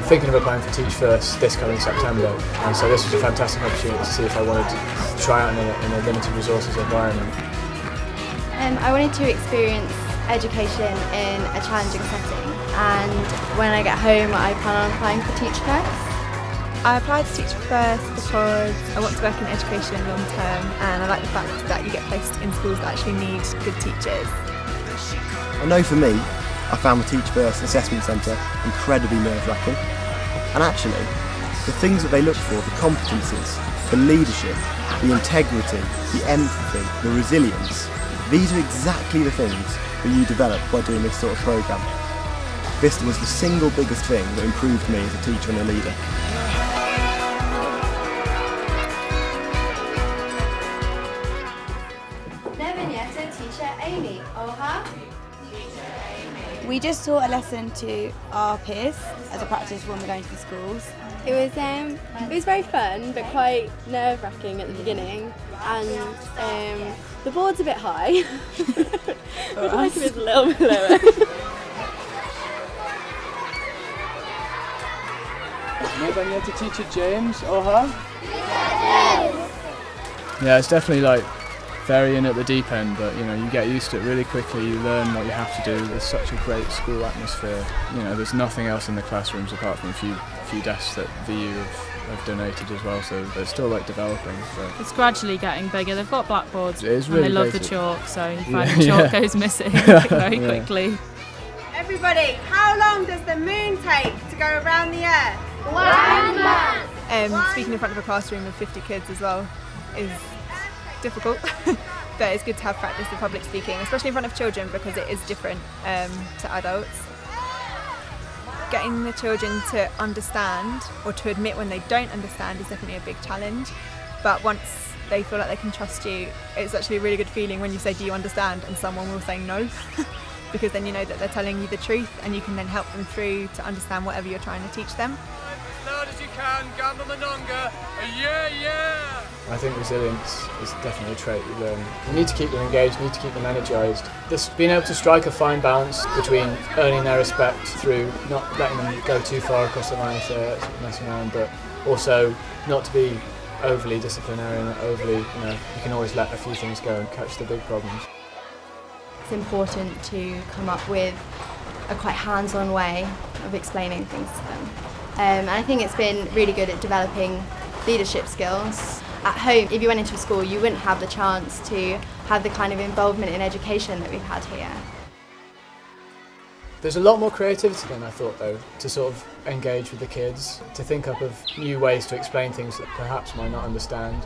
thinking of applying for Teach First this coming September, and so this was a fantastic opportunity to see if I wanted to try out in a limited resources environment. I wanted to experience education in a challenging setting, and when I get home I plan on applying for Teach First. I applied to Teach First because I want to work in education long term, and I like the fact that you get placed in schools that actually need good teachers. I know for me, I found the Teach First Assessment Centre incredibly nerve-wracking. And actually, the things that they look for, the competencies, the leadership, the integrity, the empathy, the resilience, these are exactly the things that you develop by doing this sort of programme. This was the single biggest thing that improved me as a teacher and a leader. Teacher Amy, Oha. We just taught a lesson to our peers as a practice when we're going to the schools. It was very fun but quite nerve-wracking at the beginning, and the board's a bit high. I'd like it was a little bit lower. Maybe Teacher James, Oha? Yeah, it's definitely like very in at the deep end, but you get used to it really quickly. You learn what you have to do. There's such a great school atmosphere. There's nothing else in the classrooms apart from a few desks that VU have donated as well, so they're still developing. So. It's gradually getting bigger. They've got blackboards really and they love basic. the chalk, so you find the chalk goes missing very quickly. Everybody, how long does the moon take to go around the earth? 1 month! Speaking in front of a classroom of 50 kids as well is difficult, but it's good to have practice in public speaking, especially in front of children, because it is different to adults. Getting the children to understand or to admit when they don't understand is definitely a big challenge, but once they feel like they can trust you, it's actually a really good feeling when you say, "Do you understand?" and someone will say no, because then you know that they're telling you the truth and you can then help them through to understand whatever you're trying to teach them. As loud as you can, Gamba Manonga, yeah! I think resilience is definitely a trait you learn. You need to keep them engaged, you need to keep them energised. This being able to strike a fine balance between earning their respect through not letting them go too far across the line if they're messing around, but also not to be overly disciplinary and overly, you can always let a few things go and catch the big problems. It's important to come up with a quite hands-on way of explaining things to them. And I think it's been really good at developing leadership skills. At home, if you went into a school, you wouldn't have the chance to have the kind of involvement in education that we've had here. There's a lot more creativity than I thought, though, to sort of engage with the kids, to think up of new ways to explain things that perhaps might not understand.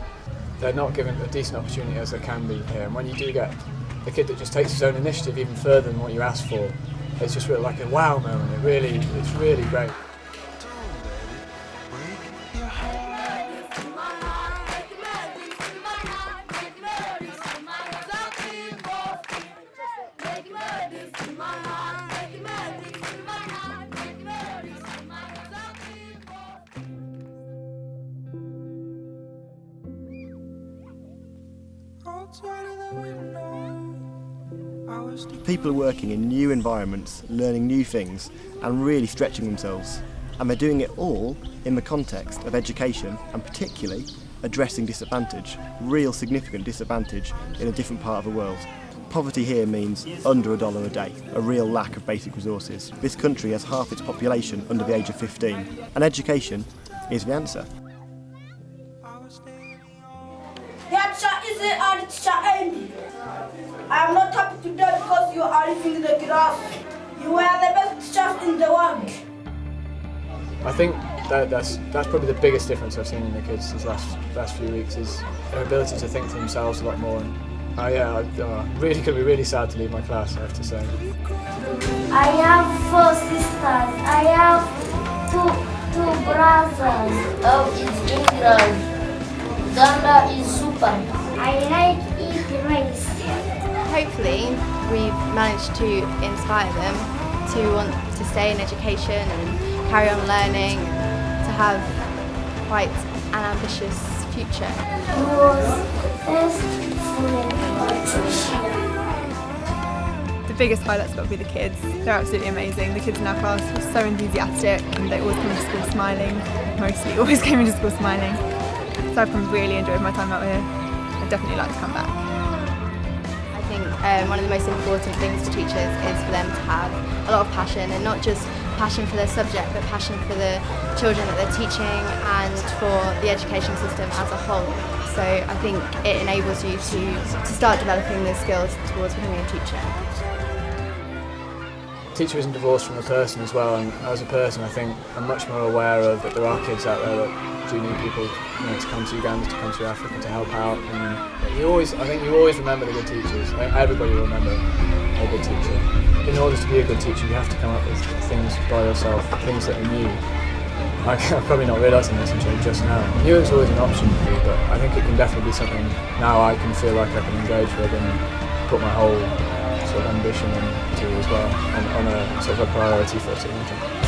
They're not given a decent opportunity as there can be here, and when you do get the kid that just takes his own initiative even further than what you asked for, it's just really like a wow moment. It's really great. People are working in new environments, learning new things and really stretching themselves. And they're doing it all in the context of education and particularly addressing disadvantage, real significant disadvantage in a different part of the world. Poverty here means under $1 a day, a real lack of basic resources. This country has half its population under the age of 15, and education is the answer. I'm not happy today because you are eating the grass. You are the best chef in the world. I think that's probably the biggest difference I've seen in the kids these last few weeks is their ability to think for themselves a lot more. And I'm really going to be really sad to leave my class, I have to say. I have 4 sisters. I have two brothers. Oh, it's England. Uganda is super. I like eating rice. Hopefully we've managed to inspire them to want to stay in education and carry on learning, to have quite an ambitious future. He was first full nutrition. The biggest highlight's got to be the kids. They're absolutely amazing. The kids in our class are so enthusiastic and they always come into school smiling. Mostly always came into school smiling. So I've really enjoyed my time out here. I'd definitely like to come back. I think one of the most important things to teachers is for them to have a lot of passion, and not just passion for their subject but passion for the children that they're teaching and for the education system as a whole. So I think it enables you to start developing the skills towards becoming a teacher. Teacher isn't divorced from the person as well, and as a person I think I'm much more aware of that there are kids out there that do need people, to come to Uganda, to come to Africa, to help out. And I think you always remember the good teachers. I think everybody will remember a good teacher. In order to be a good teacher, you have to come up with things by yourself, things that are new. I'm probably not realising this until just now. New is always an option for me, but I think it can definitely be something now I can feel like I can engage with and put my whole sort of ambition into as well, on a sort of a priority footing, I think.